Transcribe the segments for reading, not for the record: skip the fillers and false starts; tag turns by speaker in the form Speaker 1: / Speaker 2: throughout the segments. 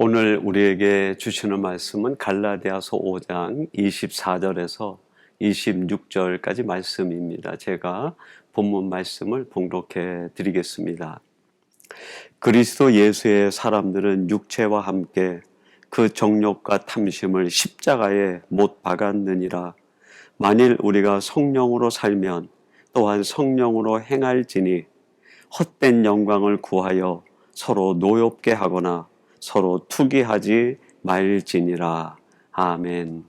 Speaker 1: 오늘 우리에게 주시는 말씀은 갈라디아서 5장 24절에서 26절까지 말씀입니다. 제가 본문 말씀을 봉독해 드리겠습니다. 그리스도 예수의 사람들은 육체와 함께 그 정욕과 탐심을 십자가에 못 박았느니라. 만일 우리가 성령으로 살면 또한 성령으로 행할지니 헛된 영광을 구하여 서로 노엽게 하거나 서로 투기하지 말지니라. 아멘.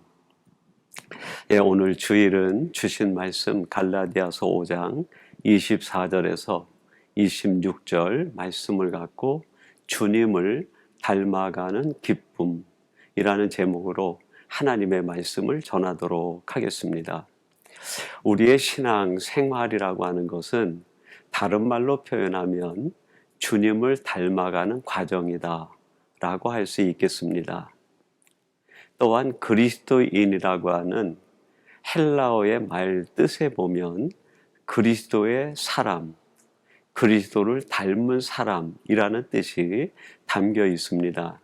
Speaker 1: 오늘 주일은 주신 말씀 갈라디아서 5장 24절에서 26절 말씀을 갖고 주님을 닮아가는 기쁨이라는 제목으로 하나님의 말씀을 전하도록 하겠습니다. 우리의 신앙 생활이라고 하는 것은 다른 말로 표현하면 주님을 닮아가는 과정이다 라고 할 수 있겠습니다. 또한 그리스도인이라고 하는 헬라어의 말 뜻에 보면 그리스도의 사람, 그리스도를 닮은 사람이라는 뜻이 담겨 있습니다.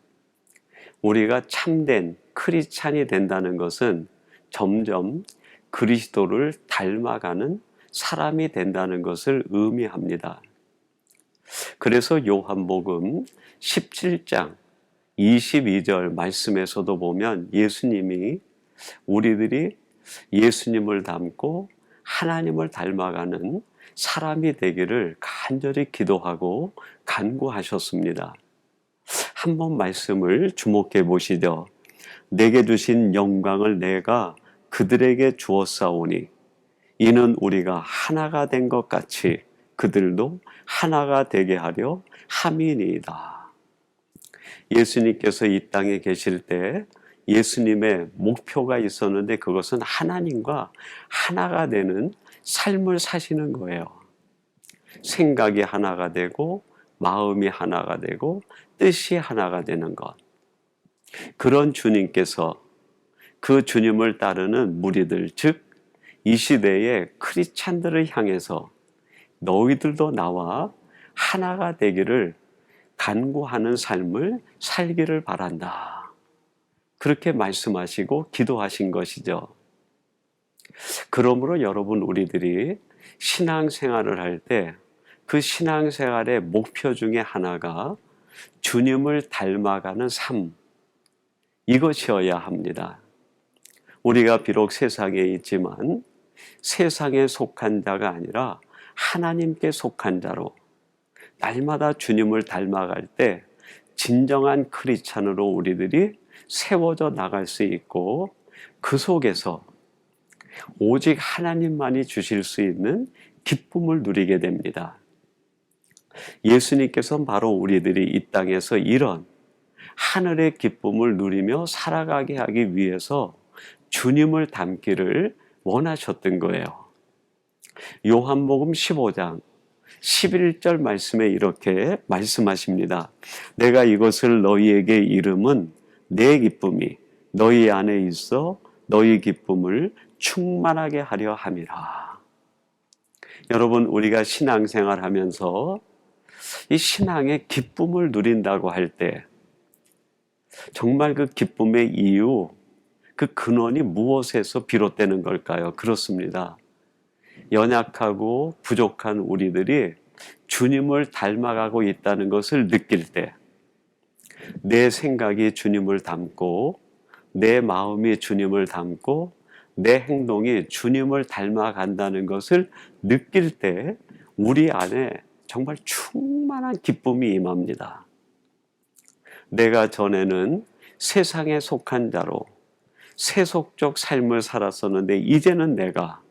Speaker 1: 우리가 참된 크리스찬이 된다는 것은 점점 그리스도를 닮아가는 사람이 된다는 것을 의미합니다. 그래서 요한복음 17장 22절 말씀에서도 보면 예수님이 우리들이 예수님을 닮고 하나님을 닮아가는 사람이 되기를 간절히 기도하고 간구하셨습니다. 한번 말씀을 주목해 보시죠. 내게 주신 영광을 내가 그들에게 주었사오니 이는 우리가 하나가 된 것 같이 그들도 하나가 되게 하려 함이니이다. 예수님께서 이 땅에 계실 때 예수님의 목표가 있었는데 그것은 하나님과 하나가 되는 삶을 사시는 거예요. 생각이 하나가 되고 마음이 하나가 되고 뜻이 하나가 되는 것. 그런 주님께서 그 주님을 따르는 무리들, 즉 이 시대의 크리스찬들을 향해서 너희들도 나와 하나가 되기를 간구하는 삶을 살기를 바란다. 그렇게 말씀하시고 기도하신 것이죠. 그러므로 여러분 우리들이 신앙생활을 할 때 그 신앙생활의 목표 중에 하나가 주님을 닮아가는 삶, 이것이어야 합니다. 우리가 비록 세상에 있지만 세상에 속한 자가 아니라 하나님께 속한 자로 날마다 주님을 닮아갈 때 진정한 크리스찬으로 우리들이 세워져 나갈 수 있고 그 속에서 오직 하나님만이 주실 수 있는 기쁨을 누리게 됩니다. 예수님께서는 바로 우리들이 이 땅에서 이런 하늘의 기쁨을 누리며 살아가게 하기 위해서 주님을 닮기를 원하셨던 거예요. 요한복음 15장 11절 말씀에 이렇게 말씀하십니다. 내가 이것을 너희에게 이름은 내 기쁨이 너희 안에 있어 너희 기쁨을 충만하게 하려 함이라. 여러분 우리가 신앙생활 하면서 이 신앙의 기쁨을 누린다고 할 때 정말 그 기쁨의 이유, 그 근원이 무엇에서 비롯되는 걸까요? 그렇습니다. 연약하고 부족한 우리들이 주님을 닮아가고 있다는 것을 느낄 때 내 생각이 주님을 닮고 내 마음이 주님을 닮고 내 행동이 주님을 닮아간다는 것을 느낄 때 우리 안에 정말 충만한 기쁨이 임합니다. 내가 전에는 세상에 속한 자로 세속적 삶을 살았었는데 이제는 내가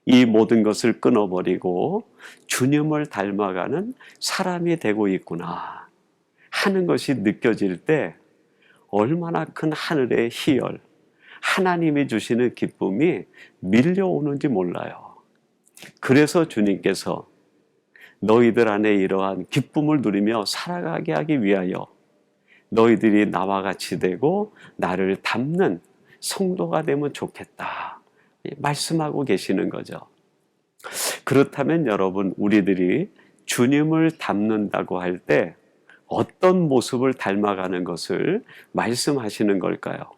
Speaker 1: 이 모든 것을 끊어버리고 주님을 닮아가는 사람이 되고 있구나 하는 것이 느껴질 때 얼마나 큰 하늘의 희열, 하나님이 주시는 기쁨이 밀려오는지 몰라요. 그래서 주님께서 너희들 안에 이러한 기쁨을 누리며 살아가게 하기 위하여 너희들이 나와 같이 되고 나를 닮는 성도가 되면 좋겠다 말씀하고 계시는 거죠. 그렇다면 여러분 우리들이 주님을 닮는다고 할 때 어떤 모습을 닮아가는 것을 말씀하시는 걸까요?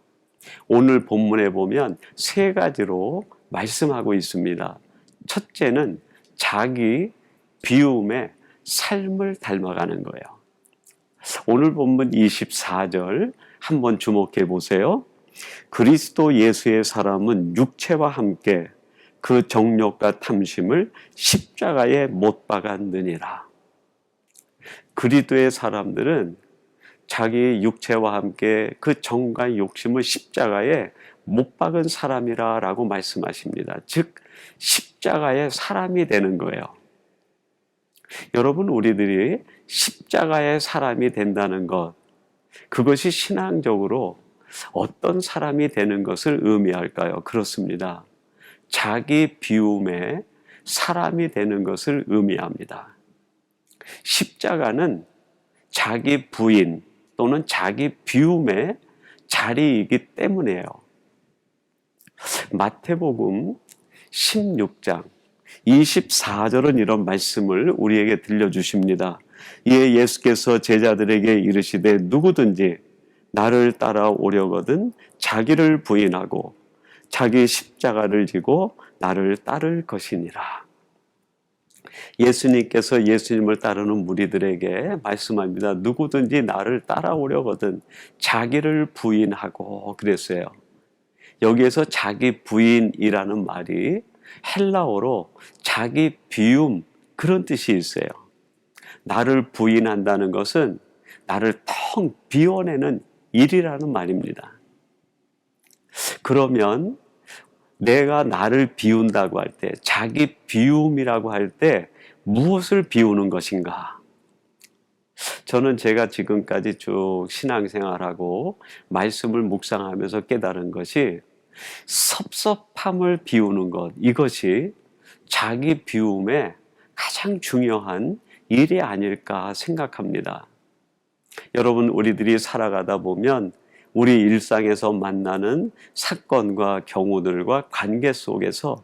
Speaker 1: 오늘 본문에 보면 세 가지로 말씀하고 있습니다. 첫째는 자기 비움의 삶을 닮아가는 거예요. 오늘 본문 24절 한번 주목해 보세요. 그리스도 예수의 사람은 육체와 함께 그 정욕과 탐심을 십자가에 못 박았느니라. 그리스도의 사람들은 자기 육체와 함께 그 정과 욕심을 십자가에 못 박은 사람이라고 말씀하십니다. 즉 십자가의 사람이 되는 거예요. 여러분, 우리들이 십자가의 사람이 된다는 것, 그것이 신앙적으로 어떤 사람이 되는 것을 의미할까요? 그렇습니다. 자기 비움의 사람이 되는 것을 의미합니다. 십자가는 자기 부인 또는 자기 비움의 자리이기 때문이에요. 마태복음 16장 24절은 이런 말씀을 우리에게 들려주십니다. 이에 예수께서 제자들에게 이르시되 누구든지 나를 따라오려거든 자기를 부인하고 자기 십자가를 지고 나를 따를 것이니라. 예수님께서 예수님을 따르는 무리들에게 말씀합니다. 누구든지 나를 따라오려거든 자기를 부인하고 그랬어요. 여기에서 자기 부인이라는 말이 헬라어로 자기 비움 그런 뜻이 있어요. 나를 부인한다는 것은 나를 텅 비워내는 일이라는 말입니다. 그러면 내가 나를 비운다고 할 때, 자기 비움이라고 할 때 무엇을 비우는 것인가? 저는 제가 지금까지 쭉 신앙생활하고 말씀을 묵상하면서 깨달은 것이 섭섭함을 비우는 것, 이것이 자기 비움의 가장 중요한 일이 아닐까 생각합니다. 여러분, 우리들이 살아가다 보면 우리 일상에서 만나는 사건과 경우들과 관계 속에서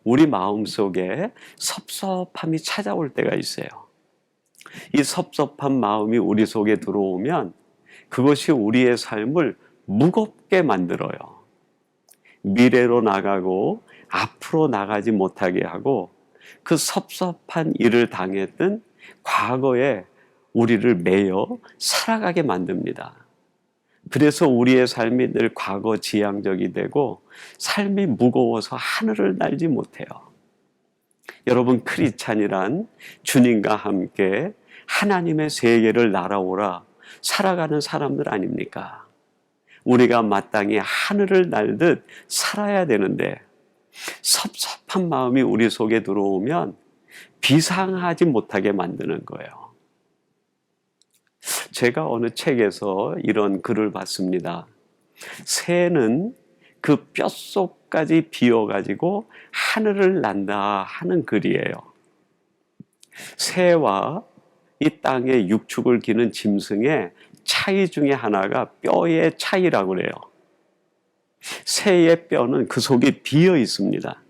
Speaker 1: 우리 마음속에 섭섭함이 찾아올 때가 있어요. 이 섭섭한 마음이 우리 속에 들어오면 그것이 우리의 삶을 무겁게 만들어요. 미래로 나가고 앞으로 나가지 못하게 하고 그 섭섭한 일을 당했던 과거에 우리를 매여 살아가게 만듭니다. 그래서 우리의 삶이 늘 과거 지향적이 되고 삶이 무거워서 하늘을 날지 못해요. 여러분, 크리스찬이란 주님과 함께 하나님의 세계를 날아오라 살아가는 사람들 아닙니까? 우리가 마땅히 하늘을 날듯 살아야 되는데 섭섭한 마음이 우리 속에 들어오면 비상하지 못하게 만드는 거예요. 제가 어느 책에서 이런 글을 봤습니다. 새는 그 뼛속까지 비어가지고 하늘을 난다 하는 글이에요. 새와 이 땅의 육축을 기는 짐승의 차이 중에 하나가 뼈의 차이라고 그래요. 새의 뼈는 그 속이 비어 있습니다.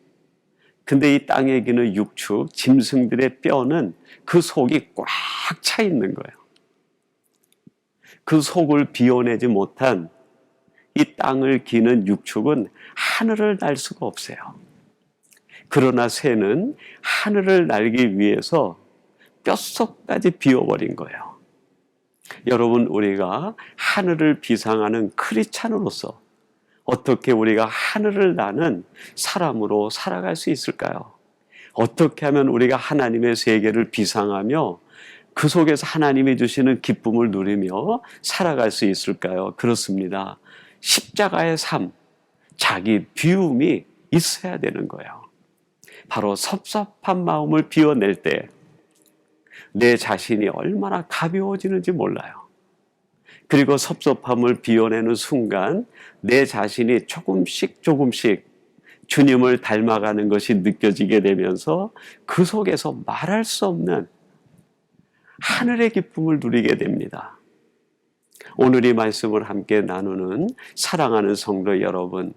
Speaker 1: 근데 이 땅에 기는 육축, 짐승들의 뼈는 그 속이 꽉 차 있는 거예요. 그 속을 비워내지 못한 이 땅을 기는 육축은 하늘을 날 수가 없어요. 그러나 새는 하늘을 날기 위해서 뼛속까지 비워버린 거예요. 여러분, 우리가 하늘을 비상하는 크리스찬으로서 어떻게 우리가 하늘을 나는 사람으로 살아갈 수 있을까요? 어떻게 하면 우리가 하나님의 세계를 비상하며 그 속에서 하나님이 주시는 기쁨을 누리며 살아갈 수 있을까요? 그렇습니다. 십자가의 삶, 자기 비움이 있어야 되는 거예요. 바로 섭섭한 마음을 비워낼 때 내 자신이 얼마나 가벼워지는지 몰라요. 그리고 섭섭함을 비워내는 순간 내 자신이 조금씩 주님을 닮아가는 것이 느껴지게 되면서 그 속에서 말할 수 없는 하늘의 기쁨을 누리게 됩니다. 오늘 이 말씀을 함께 나누는 사랑하는 성도 여러분,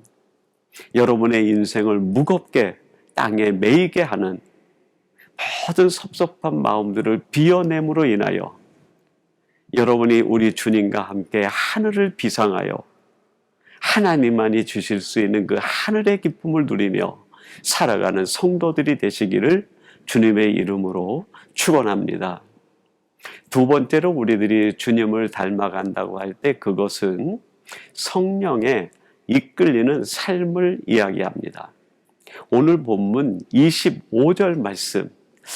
Speaker 1: 여러분의 인생을 무겁게 땅에 매이게 하는 모든 섭섭한 마음들을 비워냄으로 인하여 여러분이 우리 주님과 함께 하늘을 비상하여 하나님만이 주실 수 있는 그 하늘의 기쁨을 누리며 살아가는 성도들이 되시기를 주님의 이름으로 축원합니다. 두 번째로 우리들이 주님을 닮아간다고 할 때 그것은 성령에 이끌리는 삶을 이야기합니다. 오늘 본문 25절 말씀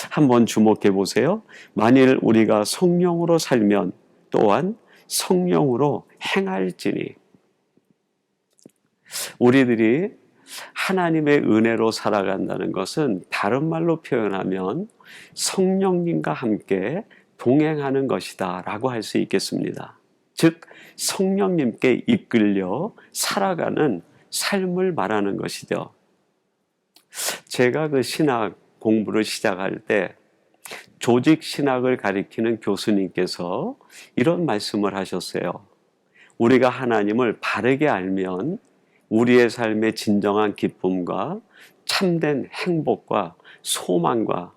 Speaker 1: 한번 주목해 보세요. 만일 우리가 성령으로 살면 또한 성령으로 행할지니. 우리들이 하나님의 은혜로 살아간다는 것은 다른 말로 표현하면 성령님과 함께 동행하는 것이다 라고 할 수 있겠습니다. 즉 성령님께 이끌려 살아가는 삶을 말하는 것이죠. 제가 그 신학 공부를 시작할 때 조직 신학을 가리키는 교수님께서 이런 말씀을 하셨어요. 우리가 하나님을 바르게 알면 우리의 삶의 진정한 기쁨과 참된 행복과 소망과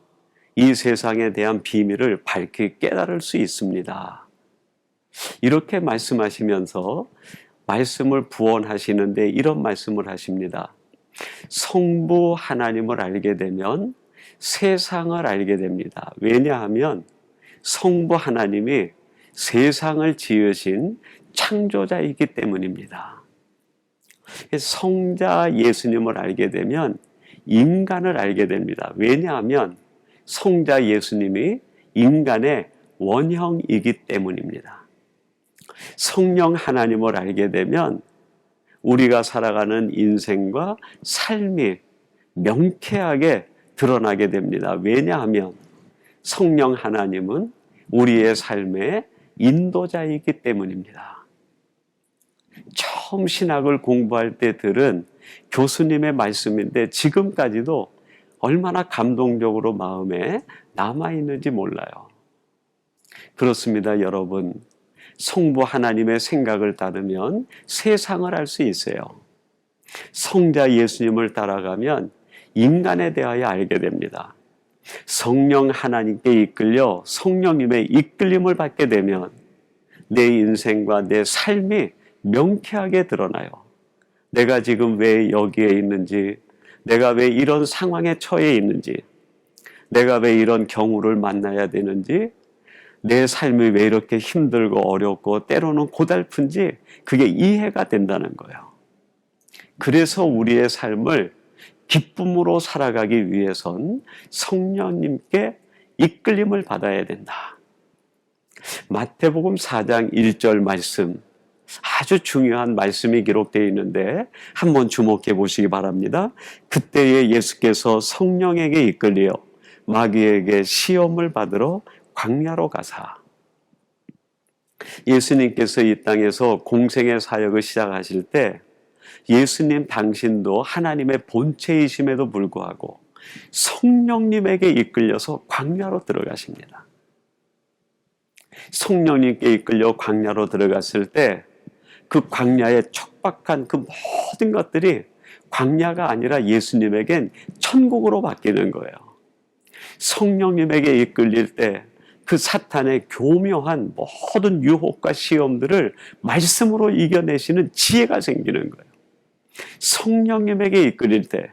Speaker 1: 이 세상에 대한 비밀을 밝히 깨달을 수 있습니다. 이렇게 말씀하시면서 말씀을 부언하시는데 이런 말씀을 하십니다. 성부 하나님을 알게 되면 세상을 알게 됩니다. 왜냐하면 성부 하나님이 세상을 지으신 창조자이기 때문입니다. 성자 예수님을 알게 되면 인간을 알게 됩니다. 왜냐하면 성자 예수님이 인간의 원형이기 때문입니다. 성령 하나님을 알게 되면 우리가 살아가는 인생과 삶이 명쾌하게 드러나게 됩니다. 왜냐하면 성령 하나님은 우리의 삶의 인도자이기 때문입니다. 처음 신학을 공부할 때 들은 교수님의 말씀인데 지금까지도 얼마나 감동적으로 마음에 남아있는지 몰라요. 그렇습니다, 여러분. 성부 하나님의 생각을 따르면 세상을 알 수 있어요. 성자 예수님을 따라가면 인간에 대하여 알게 됩니다. 성령 하나님께 이끌려 성령님의 이끌림을 받게 되면 내 인생과 내 삶이 명쾌하게 드러나요. 내가 지금 왜 여기에 있는지, 내가 왜 이런 상황에 처해 있는지, 내가 왜 이런 경우를 만나야 되는지, 내 삶이 왜 이렇게 힘들고 어렵고 때로는 고달픈지 그게 이해가 된다는 거예요. 그래서 우리의 삶을 기쁨으로 살아가기 위해선 성령님께 이끌림을 받아야 된다. 마태복음 4장 1절 말씀, 아주 중요한 말씀이 기록되어 있는데 한번 주목해 보시기 바랍니다. 그때에 예수께서 성령에게 이끌려 마귀에게 시험을 받으러 광야로 가사. 예수님께서 이 땅에서 공생의 사역을 시작하실 때 예수님 당신도 하나님의 본체이심에도 불구하고 성령님에게 이끌려서 광야로 들어가십니다. 성령님께 이끌려 광야로 들어갔을 때 그 광야에 척박한 그 모든 것들이 광야가 아니라 예수님에겐 천국으로 바뀌는 거예요. 성령님에게 이끌릴 때 그 사탄의 교묘한 모든 유혹과 시험들을 말씀으로 이겨내시는 지혜가 생기는 거예요. 성령님에게 이끌릴 때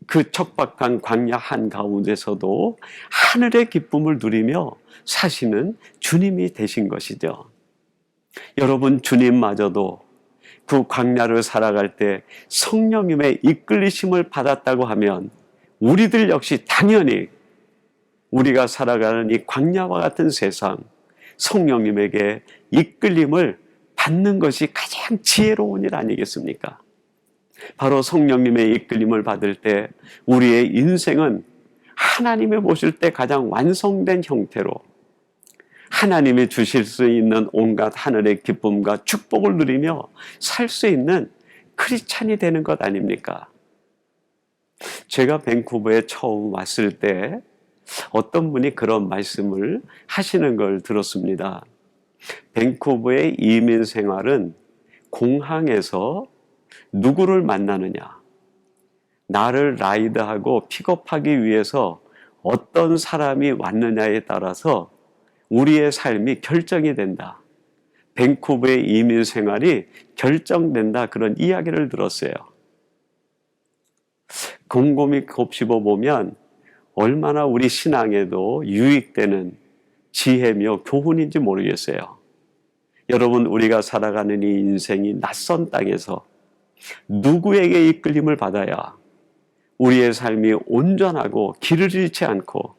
Speaker 1: 그 척박한 광야 한가운데서도 하늘의 기쁨을 누리며 사시는 주님이 되신 것이죠. 여러분, 주님마저도 그 광야를 살아갈 때 성령님의 이끌리심을 받았다고 하면 우리들 역시 당연히 우리가 살아가는 이 광야와 같은 세상, 성령님에게 이끌림을 받는 것이 가장 지혜로운 일 아니겠습니까? 바로 성령님의 이끌림을 받을 때 우리의 인생은 하나님이 보실 때 가장 완성된 형태로 하나님이 주실 수 있는 온갖 하늘의 기쁨과 축복을 누리며 살 수 있는 크리스찬이 되는 것 아닙니까? 제가 밴쿠버에 처음 왔을 때 어떤 분이 그런 말씀을 하시는 걸 들었습니다. 밴쿠버의 이민 생활은 공항에서 누구를 만나느냐, 나를 라이드하고 픽업하기 위해서 어떤 사람이 왔느냐에 따라서 우리의 삶이 결정이 된다. 밴쿠버의 이민 생활이 결정된다. 그런 이야기를 들었어요. 곰곰이 곱씹어 보면 얼마나 우리 신앙에도 유익되는 지혜며 교훈인지 모르겠어요. 여러분, 우리가 살아가는 이 인생이 낯선 땅에서 누구에게 이끌림을 받아야 우리의 삶이 온전하고 길을 잃지 않고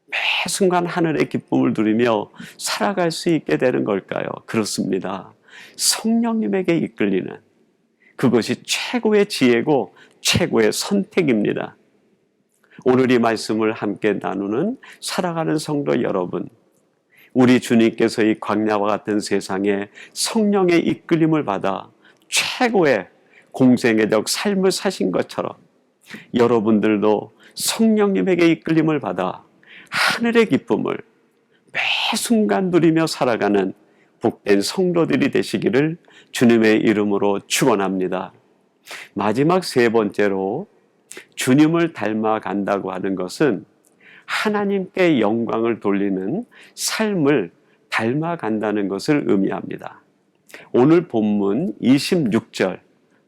Speaker 1: 매 순간 하늘의 기쁨을 누리며 살아갈 수 있게 되는 걸까요? 그렇습니다. 성령님에게 이끌리는 그것이 최고의 지혜고 최고의 선택입니다. 오늘 이 말씀을 함께 나누는 살아가는 성도 여러분, 우리 주님께서 이 광야와 같은 세상에 성령의 이끌림을 받아 최고의 공생애적 삶을 사신 것처럼 여러분들도 성령님에게 이끌림을 받아 하늘의 기쁨을 매 순간 누리며 살아가는 복된 성도들이 되시기를 주님의 이름으로 축원합니다. 마지막 세 번째로 주님을 닮아간다고 하는 것은 하나님께 영광을 돌리는 삶을 닮아간다는 것을 의미합니다. 오늘 본문 26절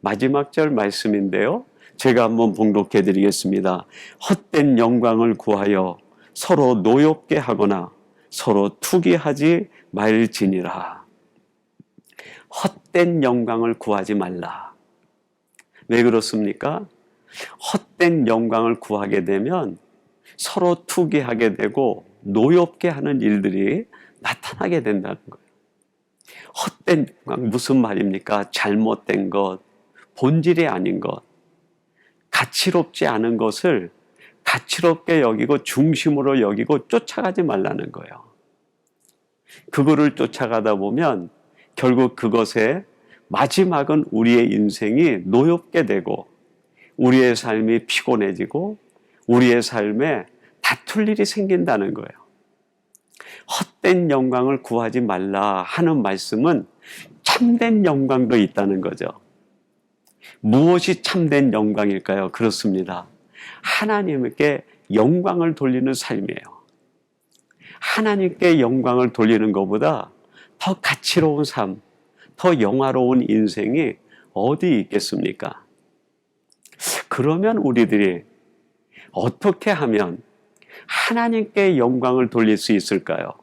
Speaker 1: 마지막 절 말씀인데요. 제가 한번 봉독해 드리겠습니다. 헛된 영광을 구하여 서로 노엽게 하거나 서로 투기하지 말지니라. 헛된 영광을 구하지 말라. 왜 그렇습니까? 헛된 영광을 구하게 되면 서로 투기하게 되고 노엽게 하는 일들이 나타나게 된다는 거예요. 헛된 영광 무슨 말입니까? 잘못된 것, 본질이 아닌 것, 가치롭지 않은 것을 가치롭게 여기고 중심으로 여기고 쫓아가지 말라는 거예요. 그거를 쫓아가다 보면 결국 그것의 마지막은 우리의 인생이 노엽게 되고 우리의 삶이 피곤해지고 우리의 삶에 다툴 일이 생긴다는 거예요. 헛된 영광을 구하지 말라 하는 말씀은 참된 영광도 있다는 거죠. 무엇이 참된 영광일까요? 그렇습니다. 하나님께 영광을 돌리는 삶이에요. 하나님께 영광을 돌리는 것보다 더 가치로운 삶, 더 영화로운 인생이 어디 있겠습니까? 그러면 우리들이 어떻게 하면 하나님께 영광을 돌릴 수 있을까요?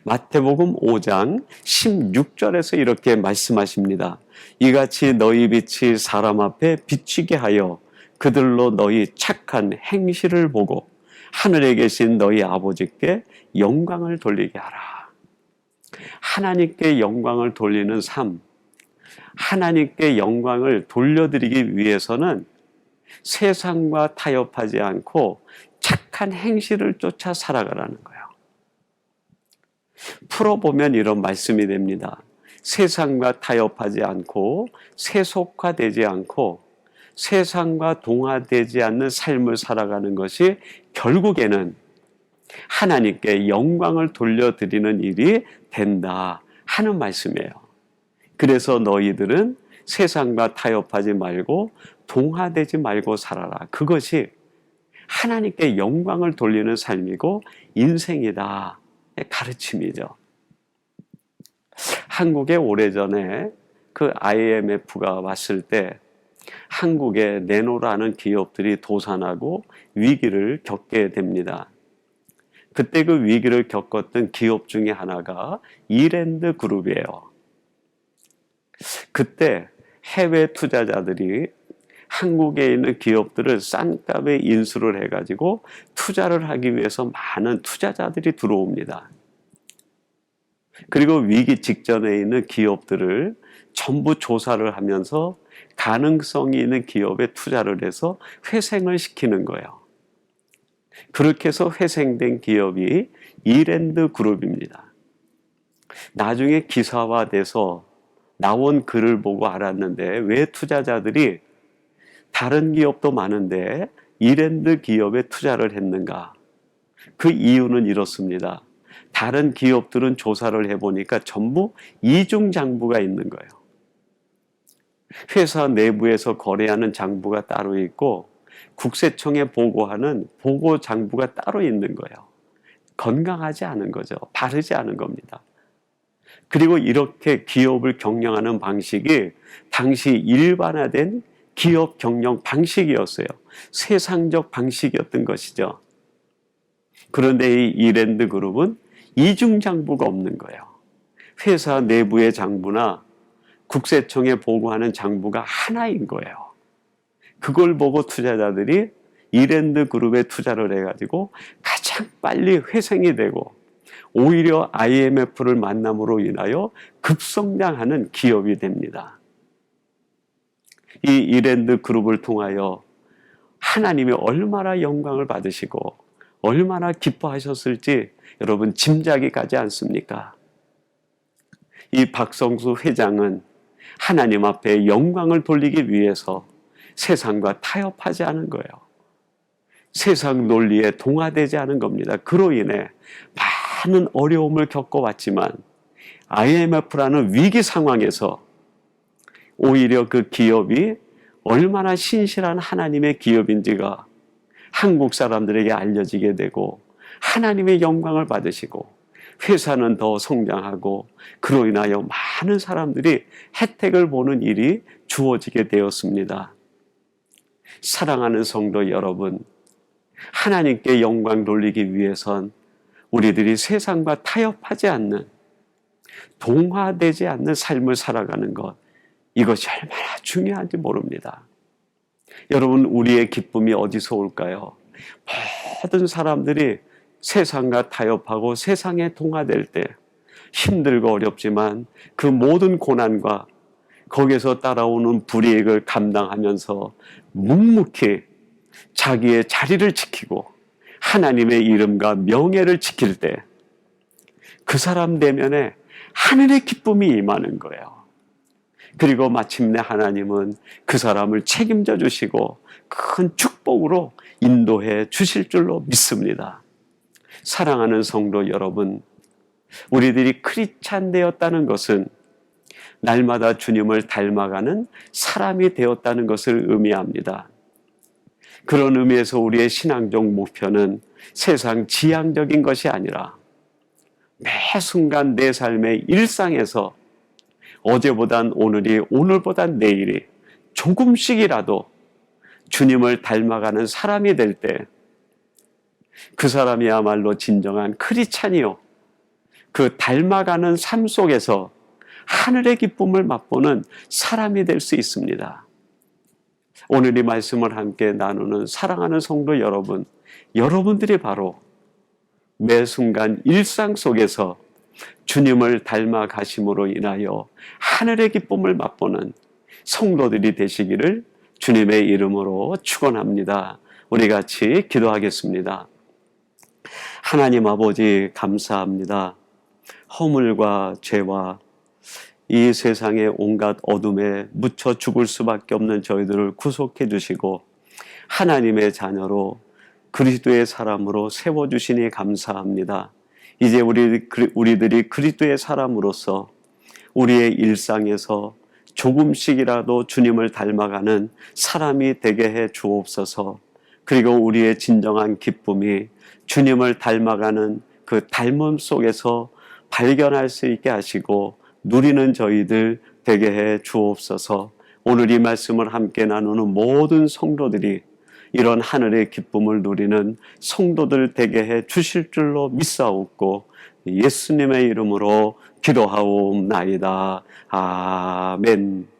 Speaker 1: 마태복음 5장 16절에서 이렇게 말씀하십니다. 이같이 너희 빛이 사람 앞에 비치게 하여 그들로 너희 착한 행실을 보고 하늘에 계신 너희 아버지께 영광을 돌리게 하라. 하나님께 영광을 돌리는 삶, 하나님께 영광을 돌려드리기 위해서는 세상과 타협하지 않고 착한 행실을 쫓아 살아가라는 거예요. 풀어보면 이런 말씀이 됩니다. 세상과 타협하지 않고 세속화되지 않고 세상과 동화되지 않는 삶을 살아가는 것이 결국에는 하나님께 영광을 돌려드리는 일이 된다 하는 말씀이에요. 그래서 너희들은 세상과 타협하지 말고 동화되지 말고 살아라. 그것이 하나님께 영광을 돌리는 삶이고 인생이다. 가르침이죠. 한국에 오래전에 그 IMF가 왔을 때 한국에 내노라는 기업들이 도산하고 위기를 겪게 됩니다. 그때 그 위기를 겪었던 기업 중에 하나가 이랜드 그룹이에요. 그때 해외 투자자들이 한국에 있는 기업들을 싼 값에 인수를 해가지고 투자를 하기 위해서 많은 투자자들이 들어옵니다. 그리고 위기 직전에 있는 기업들을 전부 조사를 하면서 가능성이 있는 기업에 투자를 해서 회생을 시키는 거예요. 그렇게 해서 회생된 기업이 이랜드 그룹입니다. 나중에 기사화돼서 나온 글을 보고 알았는데 왜 투자자들이 다른 기업도 많은데 이랜드 기업에 투자를 했는가? 그 이유는 이렇습니다. 다른 기업들은 조사를 해보니까 전부 이중 장부가 있는 거예요. 회사 내부에서 거래하는 장부가 따로 있고 국세청에 보고하는 보고 장부가 따로 있는 거예요. 건강하지 않은 거죠. 바르지 않은 겁니다. 그리고 이렇게 기업을 경영하는 방식이 당시 일반화된 기업 경영 방식이었어요. 세상적 방식이었던 것이죠. 그런데 이 이랜드 그룹은 이중장부가 없는 거예요. 회사 내부의 장부나 국세청에 보고하는 장부가 하나인 거예요. 그걸 보고 투자자들이 이랜드 그룹에 투자를 해가지고 가장 빨리 회생이 되고 오히려 IMF를 만남으로 인하여 급성장하는 기업이 됩니다. 이 이랜드 그룹을 통하여 하나님이 얼마나 영광을 받으시고 얼마나 기뻐하셨을지 여러분 짐작이 가지 않습니까? 이 박성수 회장은 하나님 앞에 영광을 돌리기 위해서 세상과 타협하지 않은 거예요. 세상 논리에 동화되지 않은 겁니다. 그로 인해 많은 어려움을 겪어왔지만 IMF라는 위기 상황에서 오히려 그 기업이 얼마나 신실한 하나님의 기업인지가 한국 사람들에게 알려지게 되고 하나님의 영광을 받으시고 회사는 더 성장하고 그로 인하여 많은 사람들이 혜택을 보는 일이 주어지게 되었습니다. 사랑하는 성도 여러분, 하나님께 영광 돌리기 위해선 우리들이 세상과 타협하지 않는, 동화되지 않는 삶을 살아가는 것, 이것이 얼마나 중요한지 모릅니다. 여러분, 우리의 기쁨이 어디서 올까요? 모든 사람들이 세상과 타협하고 세상에 동화될 때 힘들고 어렵지만 그 모든 고난과 거기에서 따라오는 불이익을 감당하면서 묵묵히 자기의 자리를 지키고 하나님의 이름과 명예를 지킬 때 그 사람 내면에 하늘의 기쁨이 임하는 거예요. 그리고 마침내 하나님은 그 사람을 책임져 주시고 큰 축복으로 인도해 주실 줄로 믿습니다. 사랑하는 성도 여러분, 우리들이 크리스찬 되었다는 것은 날마다 주님을 닮아가는 사람이 되었다는 것을 의미합니다. 그런 의미에서 우리의 신앙적 목표는 세상 지향적인 것이 아니라 매 순간 내 삶의 일상에서 어제보단 오늘이, 오늘보단 내일이 조금씩이라도 주님을 닮아가는 사람이 될 때 그 사람이야말로 진정한 크리스찬이요, 그 닮아가는 삶 속에서 하늘의 기쁨을 맛보는 사람이 될 수 있습니다. 오늘 이 말씀을 함께 나누는 사랑하는 성도 여러분, 여러분들이 바로 매 순간 일상 속에서 주님을 닮아가심으로 인하여 하늘의 기쁨을 맛보는 성도들이 되시기를 주님의 이름으로 축원합니다. 우리 같이 기도하겠습니다. 하나님 아버지, 감사합니다. 허물과 죄와 이 세상의 온갖 어둠에 묻혀 죽을 수밖에 없는 저희들을 구속해 주시고 하나님의 자녀로 그리스도의 사람으로 세워주시니 감사합니다. 이제 우리들이 그리스도의 사람으로서 우리의 일상에서 조금씩이라도 주님을 닮아가는 사람이 되게 해 주옵소서. 그리고 우리의 진정한 기쁨이 주님을 닮아가는 그 닮음 속에서 발견할 수 있게 하시고 누리는 저희들 되게 해 주옵소서. 오늘 이 말씀을 함께 나누는 모든 성도들이 이런 하늘의 기쁨을 누리는 성도들 되게 해 주실 줄로 믿사옵고 예수님의 이름으로 기도하옵나이다. 아멘.